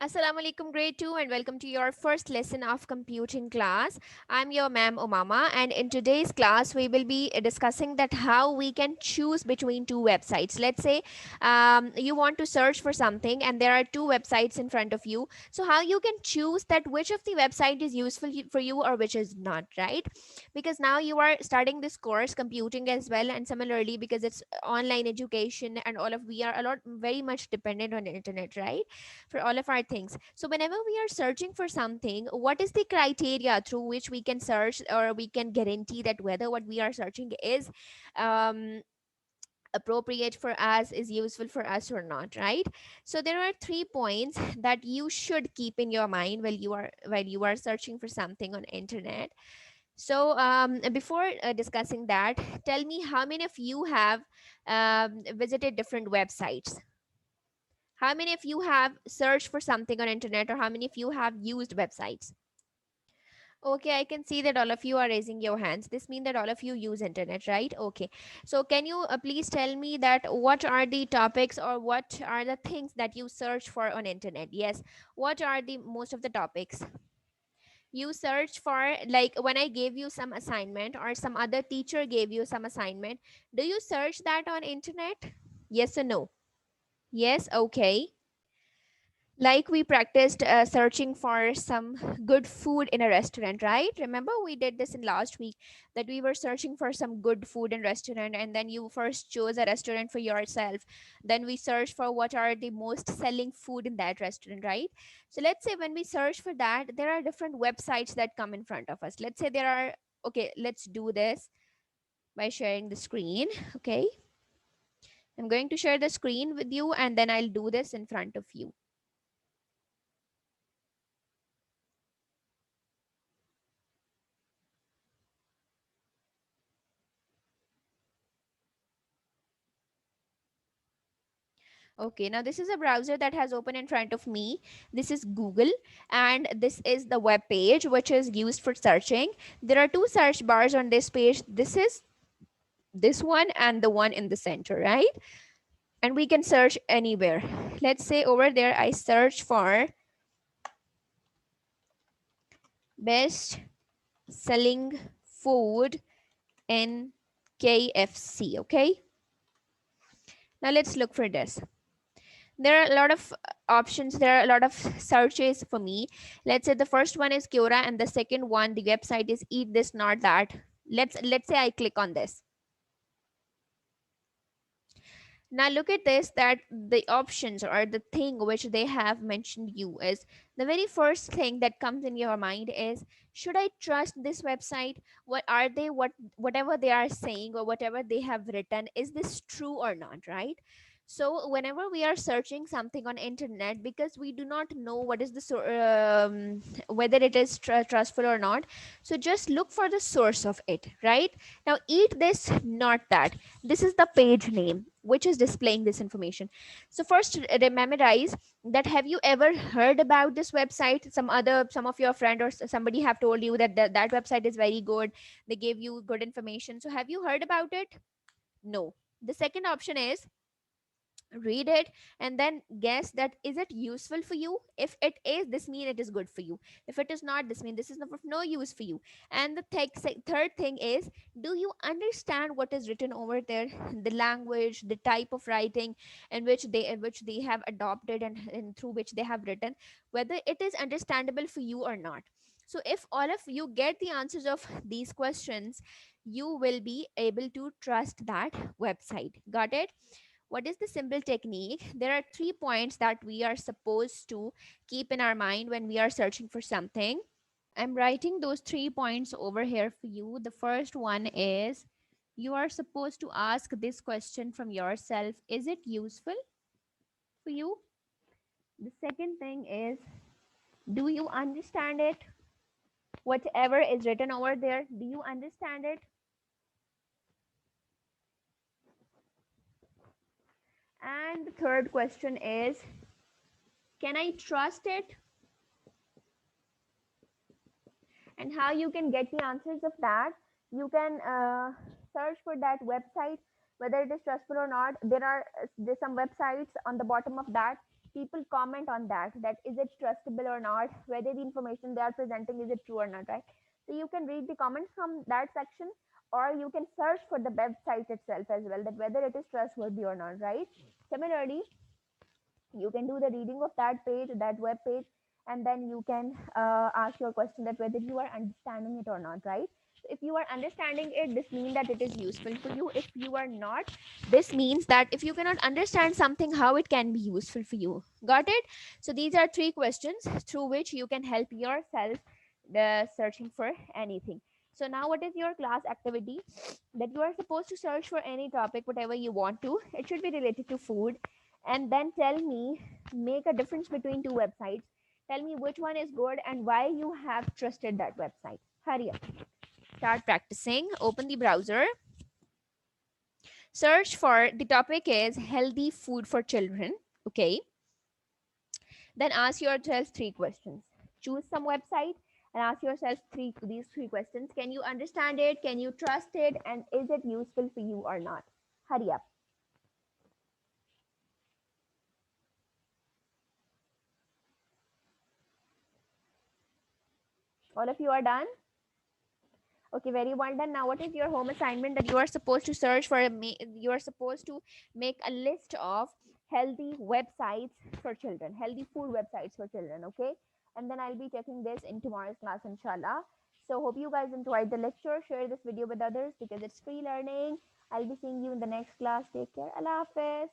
Assalamu alaikum, grade 2, and welcome to your first lesson of computing class. I'm your ma'am Omama, and in today's class, we will be discussing that how we can choose between two websites. Let's say you want to search for something, and there are two websites in front of you. So, how you can choose that which of the website is useful for you or which is not, right? Because now you are starting this course, computing as well, and similarly, because it's online education and all of we are a lot very much dependent on internet, right? For all of our things. So whenever we are searching for something, what is the criteria through which we can search or we can guarantee that whether what we are searching is um, appropriate for us, is useful for us or not, right? So there are 3 points that you should keep in your mind while you are searching for something on internet. So before discussing that, tell me how many of you have visited different websites. How many of you have searched for something on internet, or how many of you have used websites? Okay, I can see that all of you are raising your hands. This means that all of you use internet, right? Okay. So can you please tell me that what are the topics or what are the things that you search for on internet? Yes. What are the most of the topics? You search for, like when I gave you some assignment or some other teacher gave you some assignment, do you search that on internet? Yes or no? Yes, okay. Like we practiced searching for some good food in a restaurant, right? Remember we did this in last week, that we were searching for some good food in restaurant, and then you first chose a restaurant for yourself. Then we search for what are the most selling food in that restaurant, right? So let's say when we search for that, there are different websites that come in front of us. Let's say there are, okay, let's do this by sharing the screen. Okay, I'm going to share the screen with you, and then I'll do this in front of you. Okay, now this is a browser that has open in front of me. This is Google, and this is the web page which is used for searching. There are two search bars on this page. This is this one and the one in the center, right? And we can search anywhere. Let's say over there I search for best selling food in KFC, okay? Now let's look for this. There are a lot of options, there are a lot of searches for me. Let's say the first one is Quora, and the second one, the website, is Eat This Not That. Let's say I click on this. Now look at this, that the options or the thing which they have mentioned you is, the very first thing that comes in your mind is, should I trust this website? What are they, whatever they are saying or whatever they have written, is this true or not, right? So whenever we are searching something on internet, because we do not know what is the whether it is trustful or not, so just look for the source of it, right? Now Eat This Not That, this is the page name which is displaying this information. So first memorize that, have you ever heard about this website? Some of your friend or somebody have told you that that website is very good, they gave you good information. So have you heard about it? No. The second option is, read it and then guess that is it useful for you. If it is, this means it is good for you. If it is not, this means this is of no use for you. And the third thing is, do you understand what is written over there, the language, the type of writing in which they have adopted, and through which they have written, whether it is understandable for you or not. So if all of you get the answers of these questions, you will be able to trust that website. Got it? What is the simple technique? There are 3 points that we are supposed to keep in our mind when we are searching for something. I'm writing those 3 points over here for you. The first one is, you are supposed to ask this question from yourself: is it useful for you? The second thing is, do you understand it? Whatever is written over there, do you understand it? And the third question is, can I trust it? And how you can get the answers of that, you can search for that website, whether it is trustful or not. There are there's some websites on the bottom of that, people comment on that, that is it trustable or not, whether the information they are presenting is it true or not, right? So you can read the comments from that section, or you can search for the website itself as well, that whether it is trustworthy or not, right? Similarly, you can do the reading of that page, that web page, and then you can ask your question that whether you are understanding it or not, right? So if you are understanding it, this means that it is useful for you. If you are not, this means that if you cannot understand something, how it can be useful for you. Got it? So these are three questions through which you can help yourself searching for anything. So now what is your class activity? That you are supposed to search for any topic, whatever you want to. It should be related to food, and then tell me, make a difference between two websites. Tell me which one is good and why you have trusted that website. Hurry up. Start practicing. Open the browser. Search for, the topic is healthy food for children. Okay. Then ask yourself three questions. Choose some website and ask yourself these three questions. Can you understand it? Can you trust it? And is it useful for you or not? Hurry up. All of you are done? Okay, very well done. Now, what is your home assignment? That you are supposed to search for you are supposed to make a list of healthy websites for children, healthy food websites for children. Okay, and then I'll be taking this in tomorrow's class, inshallah. So, hope you guys enjoyed the lecture. Share this video with others because it's free learning. I'll be seeing you in the next class. Take care. Allah Hafiz.